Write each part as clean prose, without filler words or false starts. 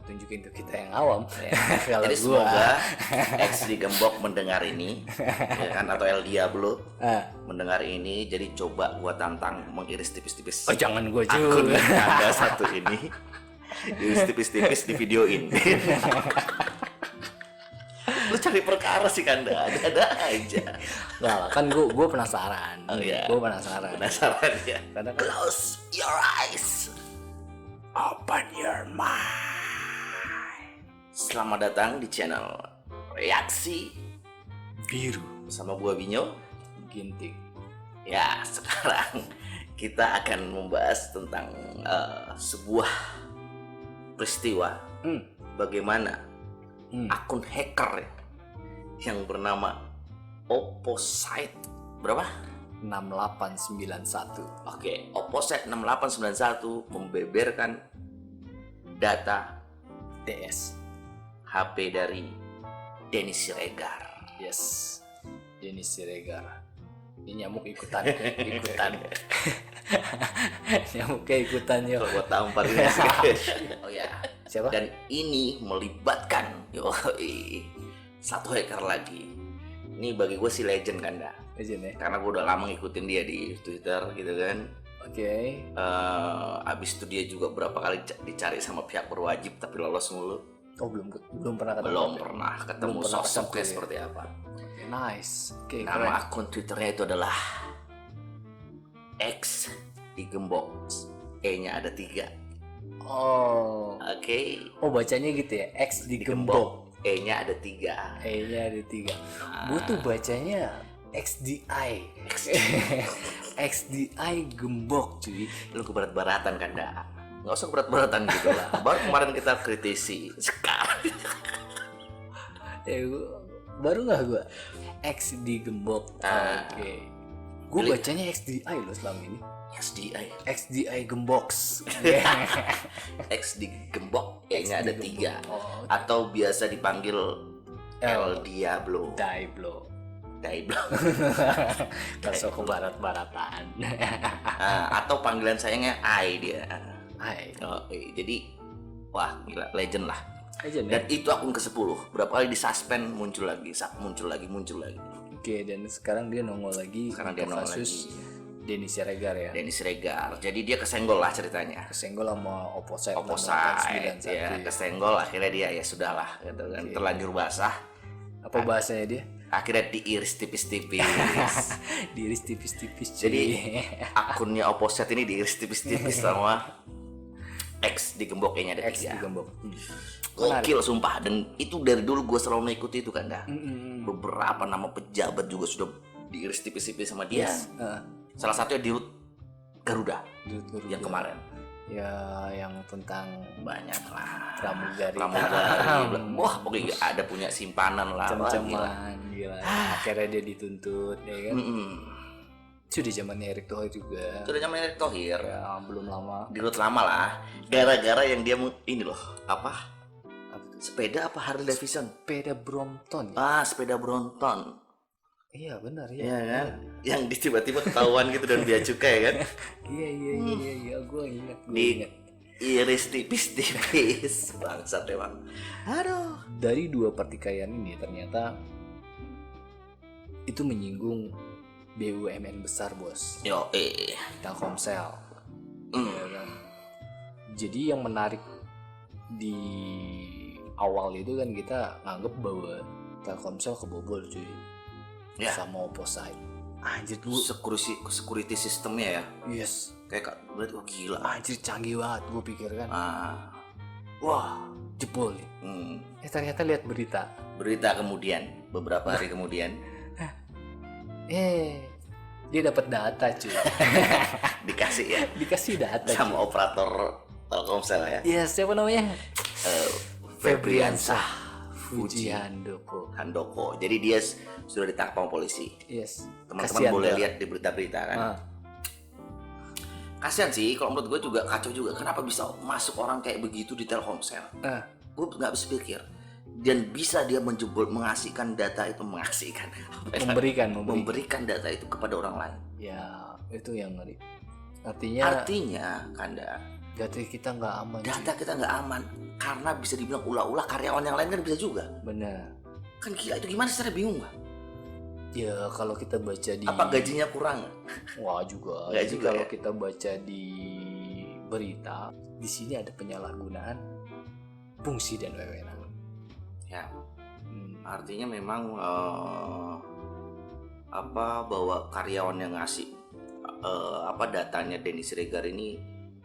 tunjukin ke kita yang awam. Kalau Jadi gua semoga X digembok mendengar ini, ya kan, atau El Diablo mendengar ini. Jadi coba gua tantang mengiris tipis-tipis. oh jangan gua Akun juga. Anda satu ini, iris tipis-tipis di videoin. Lu cari perkara sih Kanda, ada aja. Nggak lah, kan gua penasaran. Oh iya. Gua penasaran. Penasaran ya? Karena kan Close your eyes, open your mind. selamat datang di channel Reaksi Biru bersama gua Binyo. Ginting. Ya, sekarang kita akan membahas tentang sebuah peristiwa bagaimana akun hacker yang bernama Opposite berapa? 6891. Oke, Opposite 6891 membeberkan data DS. HP dari Dennis Siregar. Yes. Dennis Siregar. Ini nyamuk ikutan. Nyamuknya ikutan yo. Kalau gua tampar ini. Oh ya. Siapa? Dan ini melibatkan satu hacker lagi. Ini bagi gue si legend Kanda. Legend ya. Karena gue udah lama ngikutin dia di Twitter gitu kan. Oke. Abis itu dia juga berapa kali dicari sama pihak berwajib tapi lolos mulu. Oh belum pernah ketemu. Belum pernah ketemu Belum pernah sosoknya ketemu, ya. seperti apa. Oke, nice. Oke, Nama keren. akun Twitternya itu adalah X digembok. E-nya ada 3. Oh. Oke. Oh bacanya gitu ya. X digembok. E-nya ada 3. E-nya ada 3. Gue tuh bacanya XDI. XDI gembok cuy. Lu keberat-baratan Kanda. Nggak usah berat-baratan gitu lah. Baru kemarin kita kritisi. Sekarang Baru nggak gue X digembok. Oke. Gue Pilih. bacanya XDI loh selama ini. XDI. XDI gembox. X digembok, E-nya ada 3. Oh, Atau biasa dipanggil El Diablo. Diablo. Diablo. Kasih ke barat-baratan. Atau panggilan sayangnya Ai dia. Hai. Oh, jadi wah gila, legend lah. Aja nih. Dan itu akun ke-10. Berapa kali disuspend muncul lagi. Oke, dan sekarang dia nongol lagi. Sekarang dia untuk nongol kasus lagi. Dennis Siregar ya. Dennis Siregar. Jadi dia kesenggol lah ceritanya. Kesenggol sama Opposite Opposite 6891. ya, kesenggol akhirnya dia ya sudahlah gitu kan. Oke. Terlanjur basah. Apa bahasanya dia? Akhirnya diiris tipis-tipis. Diiris tipis-tipis. cuy. Jadi akunnya Opposite ini diiris tipis-tipis sama X digembok E-nya ada X 3. digembok. Gokil sumpah. Dan itu dari dulu gue selalu mengikuti itu kan dah. Mm-mm. Beberapa nama pejabat juga sudah diiris tipis-tipis sama dia. Yes. Salah satunya Dirut Garuda Garuda. yang kemarin. Ya, yang tentang Banyak lah. pramugari. Wah pokoknya ada punya simpanan lah. Wah, gila. Cem-ceman, gila. Akhirnya dia dituntut, ya kan? Sudah zamannya Erick Thohir juga. Itu udah zaman Erick Thohir. Ya, belum lama. Dirut lama lah. Gara-gara yang dia ini loh. Apa? Apa tuh? Sepeda apa Harley Davidson? Sepeda Brompton ya? Sepeda Brompton. Iya benar ya. Iya kan? Yang tiba-tiba ketahuan gitu dan bea cukai kan? Iya, gue ingat. Iris tipis-tipis. Bangsat emang. Aduh. Dari dua pertikaian ini ternyata itu menyinggung BUMN besar bos, Yo, Telkomsel. Ya kan? Jadi yang menarik di awal itu kan kita nganggep bahwa Telkomsel kebobol cuy. Ya. Sama Opposite. Anjir dulu. Security sistemnya ya. Yes. Kayak berarti gila. Anjir canggih banget gue pikir kan. Wah. Jebol nih. Ternyata lihat berita. Berita kemudian beberapa hari kemudian Dia dapat data cuy. dikasih ya Dikasih data sama cuy. operator Telkomsel ya. Iya, siapa namanya? Febriansah Fuji Handoko. Jadi dia sudah ditangkap sama polisi. Yes. Teman-teman Kasian boleh gua. lihat di berita-berita kan. Kasian sih, kalau menurut gue juga kacau juga. Kenapa bisa masuk orang kayak begitu di Telkomsel? Gue nggak bisa pikir. Dan bisa dia mengasihkan data itu memberikan data itu kepada orang lain. Ya, itu yang ngeri. Artinya Kanda, data kita nggak aman. data kita nggak aman. karena bisa dibilang ulah-ulah karyawan yang lain kan bisa juga. Benar. Kan gila, itu gimana secara bingung gak? Ya kalau kita baca di apa gajinya kurang? Wah juga. Nggak Jadi juga kalau ya? kita baca di berita, di sini ada penyalahgunaan fungsi dan wewenang. Ya, artinya memang bahwa karyawan yang ngasih datanya Denny Siregar ini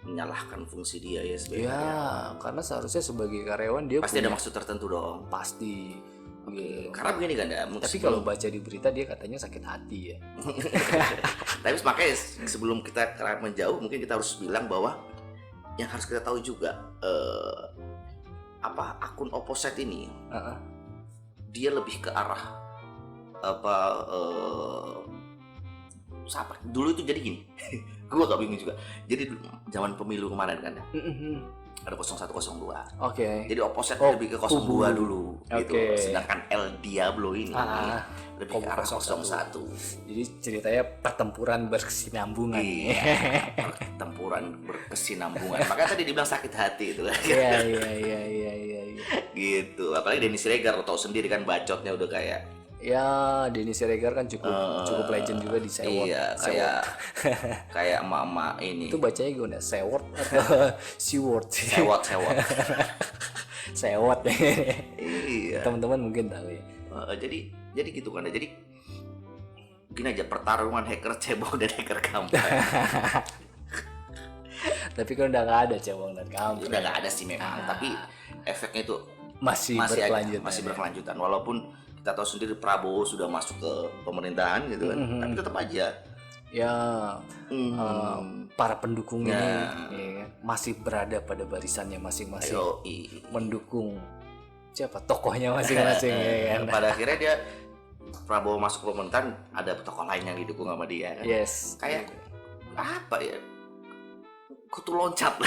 menyalahkan fungsi dia ya sebenarnya. Ya, karena seharusnya sebagai karyawan dia pasti punya, ada maksud tertentu dong. pasti. Gitu. Karena begini kan, Tapi kalau baca di berita dia katanya sakit hati ya. Tapi makanya sebelum kita menjauh, mungkin kita harus bilang bahwa yang harus kita tahu juga akun Opposite ini dia lebih ke arah siapa dulu itu. Jadi gini, gue gak bingung juga. Jadi zaman pemilu kemarin kan ada 0102. Oke. Jadi Opposite lebih ke 02 dulu gitu. Sedangkan El Diablo ini lebih ke arah 01. Jadi ceritanya pertempuran berkesinambungan. Iya. Pertempuran berkesinambungan. Makanya tadi dibilang sakit hati itu kan. Iya. Gitu. Apalagi Denny Siregar, lo tau sendiri kan, bacotnya udah kayak. Ya, Denny Siregar kan cukup legend juga di Sewot. Iya, kayak emak-emak ini. Itu bacanya gimana? Sewot atau Sewot? Sewot. Iya. Teman-teman mungkin tahu ya. Jadi gitu kan. Jadi gini aja, pertarungan hacker cebong dan hacker kampret. Tapi kan udah gak ada cebong dan kampret. Udah gak ada sih memang, tapi efeknya itu masih berkelanjutan. Walaupun kita tahu sendiri Prabowo sudah masuk ke pemerintahan gitu kan, tapi tetap aja ya para pendukung ini masih berada pada barisannya masing-masing. Mendukung siapa tokohnya masing-masing ya kan. Pada akhirnya dia Prabowo masuk ke pemerintahan, ada tokoh lain yang didukung sama dia kan. Yes. Kayak apa ya, kutu loncat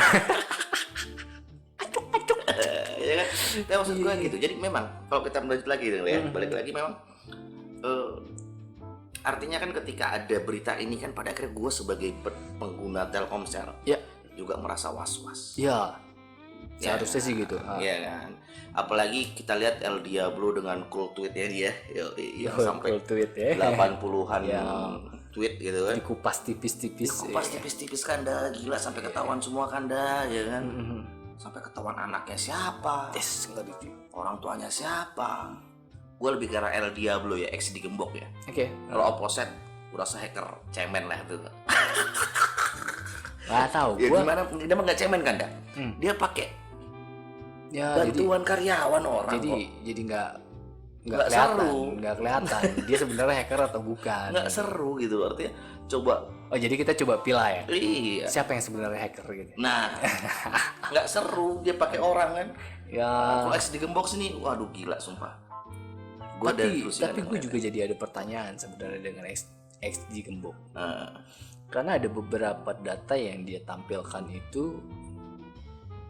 ya kan. Tapi maksud gue gitu. Jadi memang kalau kita balik lagi memang artinya kan ketika ada berita ini kan, pada akhirnya gue sebagai pengguna Telkomsel juga merasa was-was. Ya, seharusnya sih gitu. Iya kan. Apalagi kita lihat El Diablo dengan cool tweetnya dia, yang sampai cool tweet ya. 80-an tweet gitu kan. Dikupas tipis-tipis kan dah, gila, sampai ketahuan semua kan dah, ya kan. Sampai ketahuan anaknya siapa, orang tuanya siapa. Gue lebih ke arah El Diablo ya, ex digembok ya. Oke. Kalau Opposite, gue rasa hacker cemen lah tuh. Gak tahu. Ya gimana? Dia mah nggak cemen kan, dah? Dia pakai bantuan karyawan orang. Jadi nggak kelihatan. Dia sebenarnya hacker atau bukan? Nggak seru gitu, artinya coba. Oh, jadi kita coba pilah ya. Iya. Siapa yang sebenarnya hacker gitu? Nah, nggak seru, dia pakai orang kan. Ya. Kalau ex digembok sini, waduh gila sumpah. Tapi gue juga jadi ada pertanyaan sebenarnya dengan ex digembok. Karena ada beberapa data yang dia tampilkan itu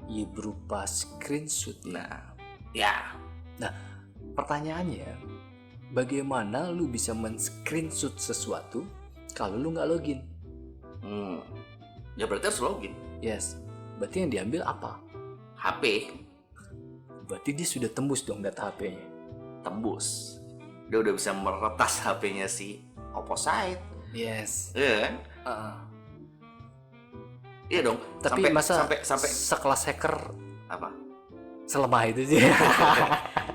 ya berupa screenshot. Nah, pertanyaannya, bagaimana lu bisa men-screenshot sesuatu kalau lu nggak login? Ya berarti harus login. Yes. Berarti yang diambil apa? HP. Berarti dia sudah tembus dong data HP-nya. Tembus. Dia udah bisa meretas HP-nya si Opposite. Yes. Iya kan? Iya dong. Tapi sampai sekelas hacker apa? Selemah itu sih.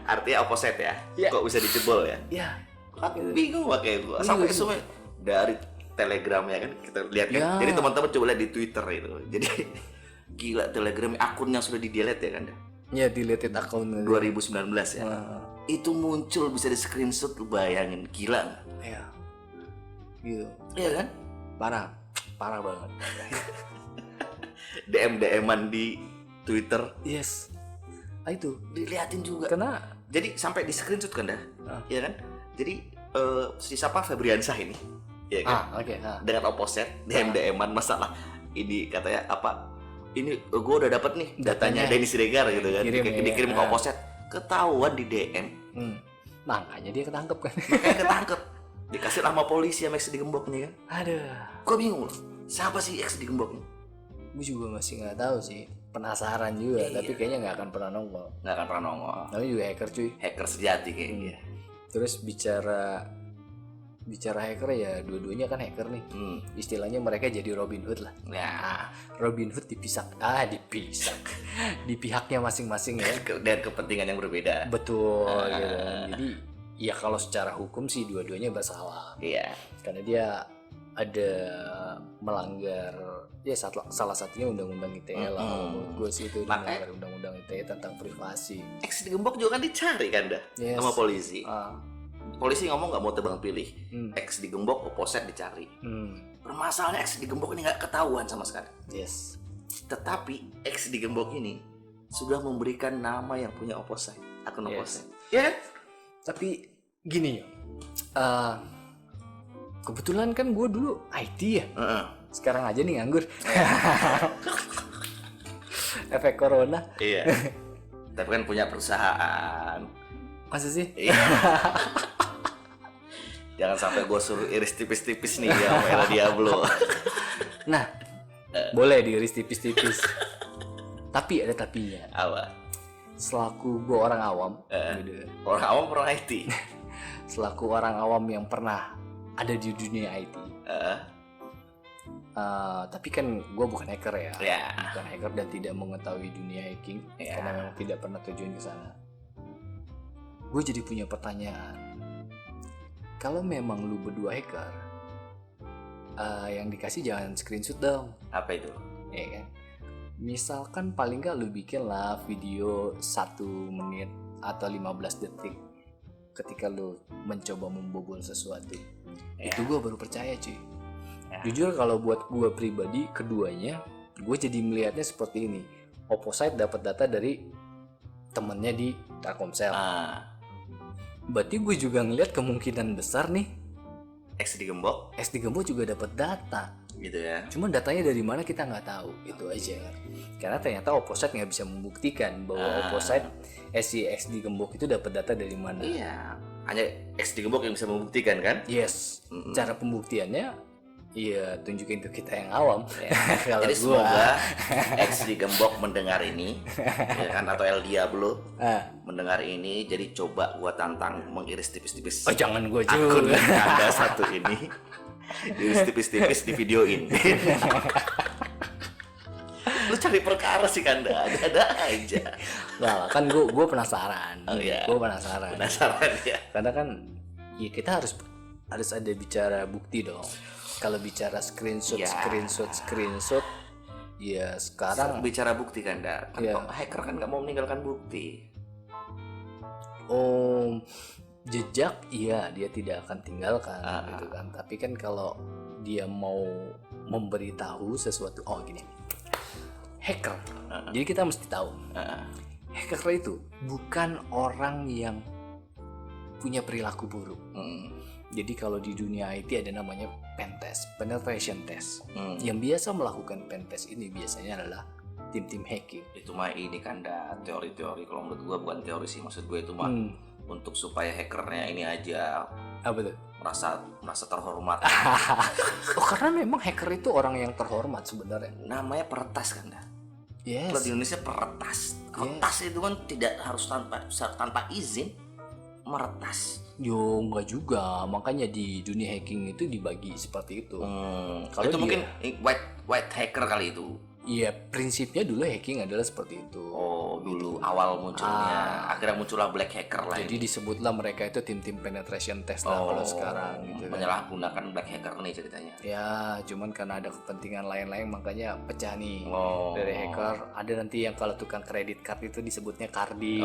Artinya Opposite ya? Kok bisa dijebol ya? Iya. Aku bingung pakai gua. Sampai semua dari Telegram ya kan, kita lihat kan. Jadi teman-teman coba lihat di Twitter itu. Jadi gila, Telegram akun yang sudah di-delete ya kan. Ya, deleted akun 2019 ya. Itu muncul bisa di screenshot, lu bayangin, gila nggak? Iya. Gitu. Iya kan? Parah banget. DM-an di Twitter. Yes. Itu diliatin juga. Karena jadi sampai di screenshot kan dah. Iya kan? Jadi si siapa, Febriansah ini. Iya kan? Dengan Opposite DM-an masalah ini, katanya apa? Ini gue udah dapat nih datanya Denny Siregar gitu kan. Dikirim ke Opposite. Ketahuan di DM. Makanya dia ketangkep kan. Makanya ketangkep. Dikasih nama polisi sama ex digemboknya kan. Aduh. Gue bingung loh. Siapa sih ex digemboknya? Gue juga masih nggak tahu sih. penasaran juga, tapi kayaknya nggak akan pernah nongol. Tapi juga hacker cuy. Hacker sejati kayaknya. Terus bicara hacker ya, dua-duanya kan hacker nih. Istilahnya mereka jadi Robin Hood lah. Ya. Robin Hood dipisah di pihaknya masing-masing ya. Dan kepentingan yang berbeda. Betul. Gitu. Jadi ya kalau secara hukum sih dua-duanya bersalah. Iya. Karena dia ada melanggar ya salah satunya undang-undang ITE lah. Menurut gue sih itu melanggar undang-undang ITE tentang privasi. X digembok juga kan dicari kan dah sama polisi. Polisi ngomong nggak mau tebang pilih. X digembok, opposite dicari. Permasalahannya X digembok ini nggak ketahuan sama sekali. Yes. Tetapi X digembok ini sudah memberikan nama yang punya opposite, akun opposite. Ya. Tapi gini ya. Kebetulan kan gue dulu IT ya. Sekarang aja nih nganggur. Efek corona. Iya. Tapi kan punya perusahaan. Masa sih? Iya. Jangan sampai gue suruh iris tipis-tipis nih ya sama Era Diablo. Nah, boleh diiris tipis-tipis. Tapi ada tapinya. Apa? Selaku gue orang awam. Orang awam orang IT. Selaku orang awam yang pernah ada di dunia IT. Tapi kan gue bukan hacker ya. Bukan hacker dan tidak mengetahui dunia hacking. Karena memang tidak pernah tujuan ke sana. Gue jadi punya pertanyaan. Kalau memang lu berdua hacker, yang dikasih jangan screenshot dong. Apa itu? Ya kan? Misalkan paling gak lu bikin lah video 1 menit atau 15 detik ketika lu mencoba membobol sesuatu. Itu gue baru percaya cuy. Jujur kalau buat gue pribadi, keduanya gue jadi melihatnya seperti ini. Opposite dapat data dari temennya di Telkomsel. Berarti gue juga ngelihat kemungkinan besar nih X digembok juga dapat data gitu ya. Cuman datanya dari mana kita nggak tahu, itu aja. Karena ternyata opposite nggak bisa membuktikan bahwa opposite si X digembok itu dapat data dari mana. Iya, hanya X digembok yang bisa membuktikan kan? Yes. Cara pembuktiannya iya tunjukin ke kita yang awam. Kalau jadi semoga X digembok mendengar ini ya kan, atau El Diablo mendengar ini, jadi coba gua tantang mengiris tipis-tipis. Oh jangan gua akun juga. Anda satu ini iris tipis-tipis di videoin. Lu cari perkara sih Kanda, ada aja. Nah kan gua penasaran. Gua penasaran ya. Karena kan ya kita harus ada bicara bukti dong. Kalau bicara screenshot, ya sekarang bicara bukti kan, hacker kan nggak mau meninggalkan bukti. Jejak, iya dia tidak akan tinggalkan, gitu kan. Tapi kan kalau dia mau memberitahu sesuatu, gini, hacker. Jadi kita mesti tahu, hacker itu bukan orang yang punya perilaku buruk. Jadi kalau di dunia IT ada namanya pentest, penetration test. Yang biasa melakukan pentest ini biasanya adalah tim-tim hacking. Itu mah ini kan teori-teori. Kalau menurut gue bukan teori sih, maksud gue itu mah untuk supaya hackernya ini aja apa tuh? merasa terhormat. Karena memang hacker itu orang yang terhormat sebenarnya. Namanya peretas kan dah. Yes. Kalau di Indonesia peretas. Retas itu kan tidak harus tanpa izin meretas. Yo enggak juga, makanya di dunia hacking itu dibagi seperti itu. Kalau itu mungkin white hacker kali itu. Iya, prinsipnya dulu hacking adalah seperti itu. Dulu awal munculnya, akhirnya muncullah black hacker lah. Jadi disebutlah mereka itu tim-tim penetration test lah kalau sekarang gitu kan. Menyalahgunakan black hacker nih ceritanya. Ya, cuman karena ada kepentingan lain-lain makanya pecah nih dari hacker. Ada nanti yang kalau tukang kredit card itu disebutnya carding.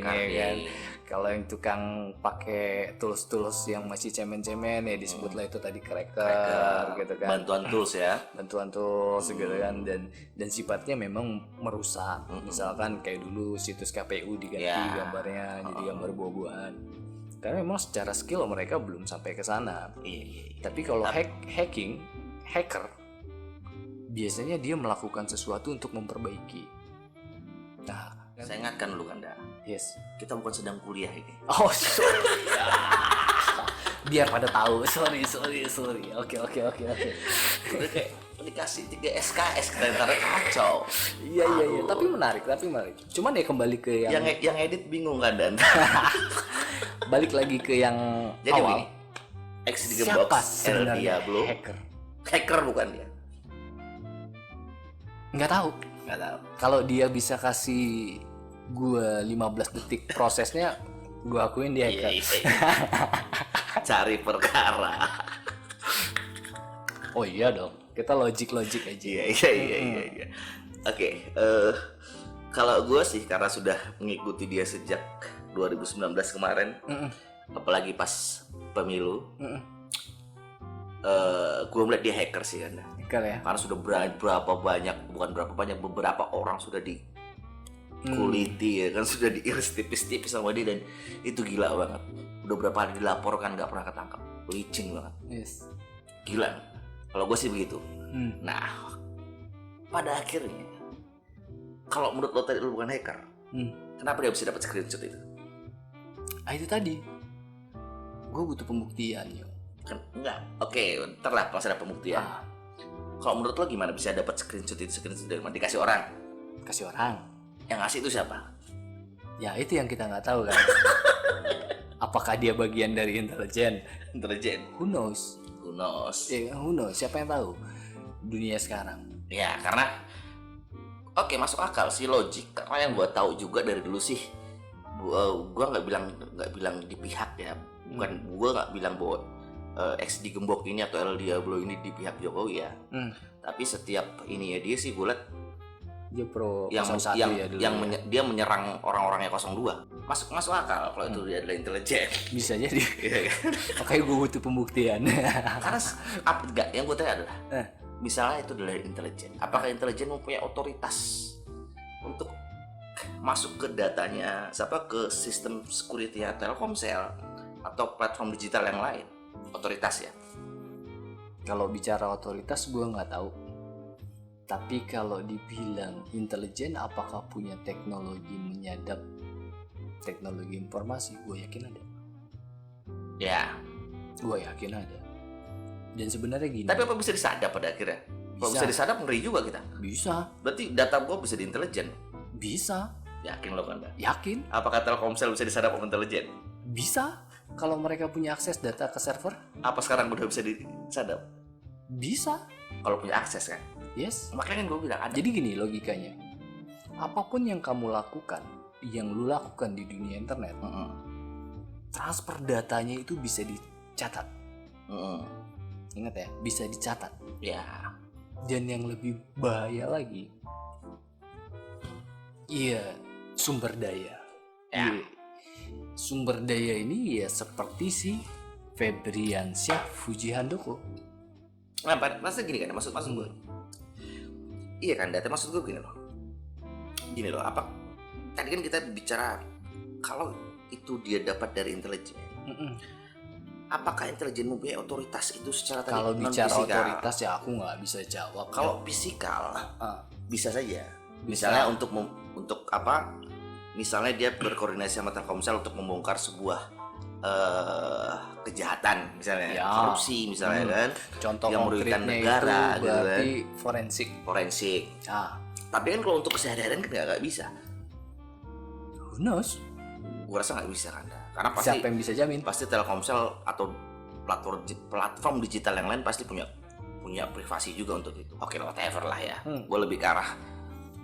Carding. Ya kan? Kalau yang tukang pakai tools-tools yang masih cemen-cemen ya disebutlah itu tadi cracker gitu kan. Bantuan tools ya. Bantuan tools gitu kan, dan sifatnya memang merusak. Misalkan kayak dulu situs KPU diganti gambarnya jadi gambar buah-buahan. Karena memang secara skill mereka belum sampai ke sana. Tapi kalau hacker biasanya dia melakukan sesuatu untuk memperbaiki. Nah, saya ingatkan dulu Kanda. Yes. Kita bukan sedang kuliah ini. Sorry. Biar pada tahu. Sorry. Oke. Udah kayak dikasih 3 SKS ntar kacau. Iya. Tapi menarik. Cuman ya kembali ke yang edit bingung kan dan. Balik lagi ke yang jadi awal. Begini, X di Gebox, El Diablo. Hacker bukan dia? Nggak tahu. Kalau dia bisa kasih gua 15 detik prosesnya, gua akuin dia hacker. Iya. Cari perkara. Oh iya dong, kita logik aja. Iya. Oke, kalau gue sih karena sudah mengikuti dia sejak 2019 kemarin, apalagi pas pemilu, gue melihat dia hacker sih kan. Hacker ya. Karena sudah beberapa orang sudah dikuliti ya kan, sudah diiris tipis-tipis sama dia dan itu gila banget. Udah berapa kali dilaporkan nggak pernah ketangkap, licin banget. Yes. Gila. Kalau gue sih begitu. Nah, pada akhirnya, kalau menurut lo tadi lo bukan hacker, kenapa dia bisa dapat screenshot itu? Itu tadi, gue butuh pembuktian yo. Kan enggak. Oke, ntar lah pas ada pembuktian. Kalau menurut lo gimana bisa dapat screenshot dari mana? Dikasih orang? Kasih orang. Yang ngasih itu siapa? Ya itu yang kita nggak tahu kan. Apakah dia bagian dari intelijen? Intelijen. Who knows? Who knows? Siapa yang tahu dunia sekarang? Ya karena oke, masuk akal sih, logik. Karena yang gue tahu juga dari dulu sih, gue nggak bilang di pihak ya, bukan gue nggak bilang bahwa XD Gembok ini atau El Diablo ini di pihak Jokowi ya. Tapi setiap ini ya dia sih gue liat dia pro yang 01 ya dulu. Dia menyerang orang-orangnya 02. Masuk akal kalau itu dia adalah intelijen. Bisa jadi. Makanya gue butuh pembuktian. Karena enggak, yang gue tanya adalah misalnya itu adalah intelijen. Apakah intelijen mempunyai otoritas untuk masuk ke datanya ke sistem security Telkomsel atau platform digital yang lain? Otoritas ya. Kalau bicara otoritas gue nggak tahu. Tapi kalau dibilang intelijen, apakah punya teknologi menyadap teknologi informasi? Gue yakin ada. Ya. Gue yakin ada. Dan sebenarnya gini. Tapi apa bisa disadap pada akhirnya? Kalau bisa disadap ngeri juga kita. Bisa. Berarti data gue bisa di intelijen? Bisa. Yakin lo kan? Yakin. Apakah Telkomsel bisa disadap oleh intelijen? Bisa. Kalau mereka punya akses data ke server. Apa sekarang udah bisa disadap? Bisa. Kalau punya akses kan? Yes. Makanya gue bilang ada. Jadi gini logikanya. Apapun yang kamu lakukan, yang lu lakukan di dunia internet, transfer datanya itu bisa dicatat. Ingat ya, bisa dicatat. Ya. Dan yang lebih bahaya lagi, sumber daya. Ya. Sumber daya ini ya seperti si Febriansyah Fuji Handoko. Nah, maksudnya gini kan, maksud gue. Iya kan, data maksud gue gini loh, apa? Tadi kan kita bicara kalau itu dia dapat dari intelijen. Apakah intelijen mempunyai otoritas itu secara tadi? Kalau bicara otoritas ya aku nggak bisa jawab. Kalau fisikal, bisa saja. Misalnya untuk apa? Misalnya dia berkoordinasi sama Telkomsel untuk membongkar sebuah kejahatan, misalnya korupsi, misalnya kan. Contoh yang merugikan negara, itu berarti forensik. Tapi kan kalau untuk keseharian kan nggak bisa. Who knows? Gue rasa nggak bisa kan. Karena pasti siapa yang bisa jamin? Pasti Telkomsel atau platform digital yang lain pasti punya privasi juga untuk itu. Oke, whatever lah ya. Gue lebih ke arah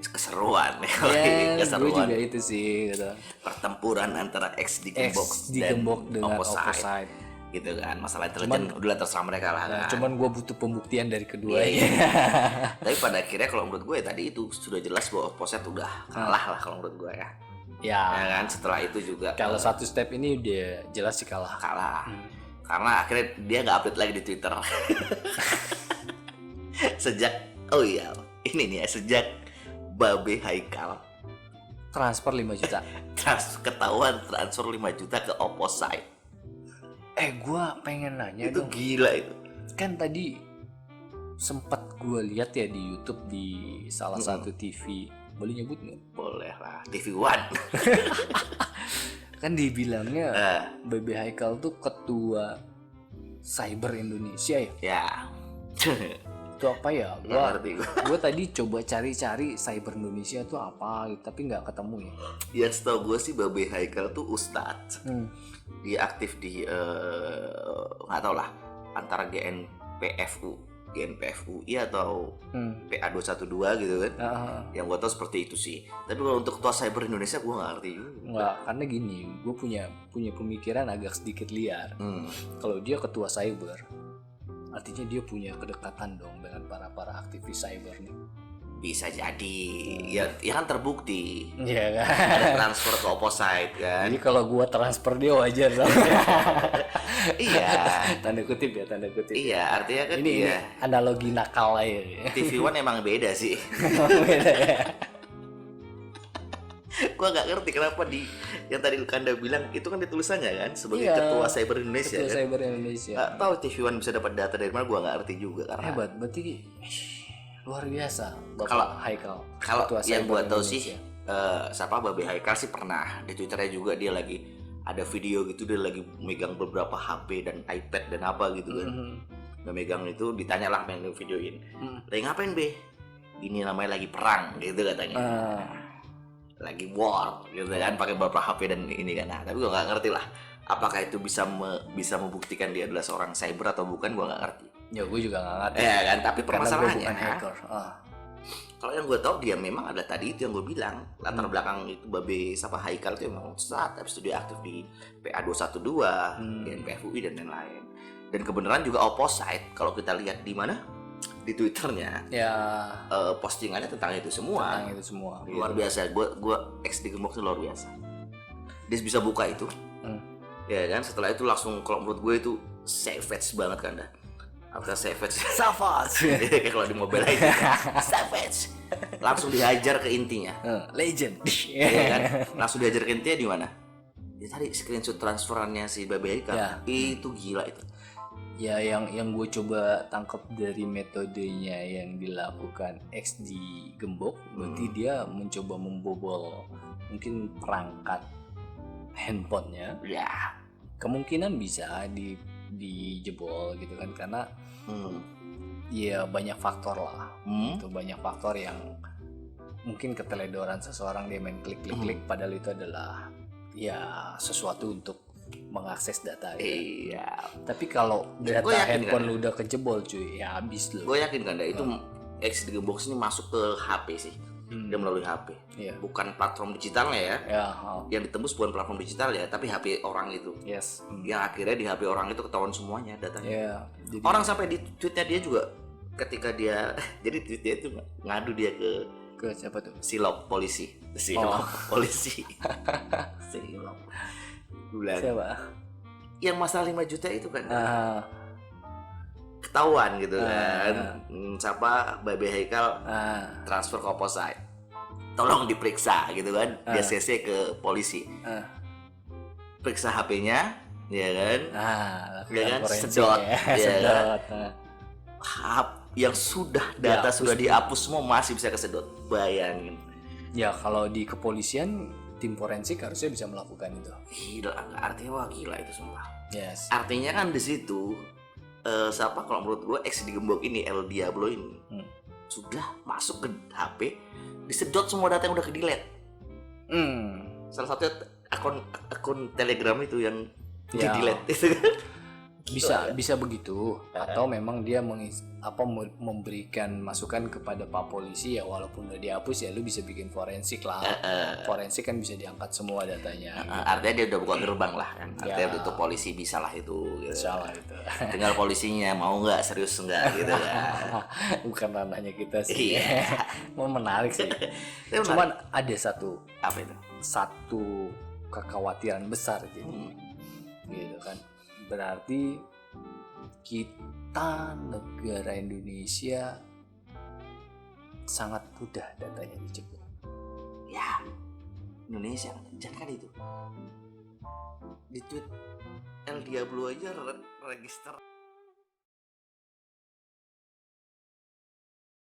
keseruan. Gue juga itu sih gitu. Pertempuran antara XD Gembok dengan Opposite gitu kan. Masalah intelijen udah terserah mereka lah. Nah, cuman gue butuh pembuktian dari keduanya. Tapi pada akhirnya kalau menurut gue tadi itu sudah jelas bahwa Opposite udah kalah lah kalau menurut gue ya. Ya kan, setelah itu juga kalau satu step ini udah jelas sih kalah. Karena akhirnya dia nggak update lagi di Twitter. Sejak Babe Haikal transfer 5 juta. Ketahuan transfer 5 juta ke Opposite. Gue pengen nanya itu dong. Gila itu. Kan tadi sempat gue lihat ya di YouTube di salah satu TV. Boleh nyebut nggak? Boleh lah, TV One. Kan dibilangnya Babe Haikal tuh ketua Cyber Indonesia ya. Ya. itu apa ya? Gue tadi coba cari-cari cyber Indonesia tuh apa, tapi nggak ketemu ya. Ya setahu gue sih Babe Haikal tuh ustadz. Dia aktif di nggak tau lah antara GNPF UI atau PA 212 gitu kan. Yang gue tau seperti itu sih. Tapi kalau untuk ketua cyber Indonesia gue nggak ngerti juga. Nggak, karena gini, gue punya pemikiran agak sedikit liar. Kalau dia ketua cyber, artinya dia punya kedekatan dong dengan para aktivis cyber nih. Bisa jadi, ya kan terbukti. Iya kan. Ada transfer ke opposite kan. Jadi kalau gua transfer dia wajar dong. Iya. Tanda kutip. Iya, artinya kan ini analogi nakal aja. TV One emang beda sih. Beda ya. Gua nggak ngerti kenapa yang tadi Kanda bilang itu kan ditulisannya kan sebagai ketua cyber Indonesia. Ketua kan? cyber Indonesia. Nggak tahu TV One bisa dapat data dari mana, gua nggak ngerti juga karena. Hebat, berarti luar biasa. Kalau Haikal. Kalau yang gua tahu sih, siapa Babe Haikal sih pernah di Twitternya juga dia lagi ada video gitu, dia lagi megang beberapa HP dan iPad dan apa gitu kan. Dia megang itu, ditanya lah yang videoin. Lagi ngapain Be? Ini namanya lagi perang gitu katanya. Lagi war gitu kan, pakai beberapa HP dan ini kan. Nah, tapi gue nggak ngerti lah apakah itu bisa membuktikan dia adalah seorang cyber atau bukan, gue nggak ngerti. Ya gue juga nggak ngerti. Ya kan, tapi permasalahannya hacker. Kalau yang gue tahu dia memang ada tadi itu yang gue bilang latar belakang itu Babe Haikal itu memang ustadz, habis itu dia aktif di PA 212, GNPF UI dan lain-lain. Dan kebenaran juga opposite kalau kita lihat di mana di Twitternya ya postingannya tentang itu semua. Luar biasa. Gue XD Gembok itu luar biasa. Dia bisa buka itu. Ya kan, setelah itu langsung kalau menurut gue itu savage banget kan dah. Apa savage? Kayak kalau di Mobile Legends. Savage. Langsung dihajar ke intinya. Legend. Ya kan? Langsung dihajar ke intinya di mana? Ya tadi screenshot transferannya si Babe Haikal. Ya. Itu gila itu. Ya yang gue coba tangkap dari metodenya yang dilakukan XD Gembok, berarti dia mencoba membobol mungkin perangkat handphonenya. Ya. Kemungkinan bisa dijebol gitu kan, karena ya banyak faktor lah. Itu banyak faktor yang mungkin keteledoran seseorang, dia main klik padahal itu adalah ya sesuatu untuk mengakses data gitu. Iya. Tapi kalau data handphone lu udah kejebol cuy, ya habis lu. Gue yakin kan itu XD Gembok ini masuk ke HP sih. Dia melalui HP. Iya. Bukan platform digitalnya ya. Yang ditembus bukan platform digital ya, tapi HP orang itu. Yes. Yang akhirnya di HP orang itu ketahuan semuanya datanya. Iya. Jadi orang sampai di tweetnya dia juga ketika dia jadi tweet dia itu ngadu dia ke siapa tuh? Silop polisi. Polisi. Silop. Bulan. Siapa? Yang masalah 5 juta itu kan. Ketahuan gitu kan. Siapa Babe Haikal transfer ke opposite. Tolong diperiksa gitu kan. Dia CC ke polisi. Periksa HP-nya, ya kan? Ya kan, sedot. Ya kan? Yang sudah data sudah dihapus semua masih bisa kesedot. Bayangin. Ya kalau di kepolisian tim forensik harusnya bisa melakukan itu. Gila, artinya wah gila itu semua. Yes. Artinya kan di situ siapa kalau menurut gue XD Gembok ini El Diablo ini sudah masuk ke HP, disedot semua data yang udah ke delete. Salah satu akun Telegram itu yang di delete itu. Bisa begitu, atau memang dia memberikan masukan kepada Pak Polisi, ya walaupun udah dihapus ya lu bisa bikin forensik lah. Forensik kan bisa diangkat semua datanya. Artinya dia udah buka gerbang lah kan. Artinya untuk polisi bisa lah itu. Gitu. Salah itu. Tinggal polisinya mau nggak, serius nggak gitu kan. Bukan ranahnya kita sih. Mau menarik sih. Cuman ada satu kekhawatiran besar jadi. Gitu kan. Berarti kita negara Indonesia sangat mudah datanya dicebol. Ya, Indonesia jangan kan itu. Di tweet El Diablo aja register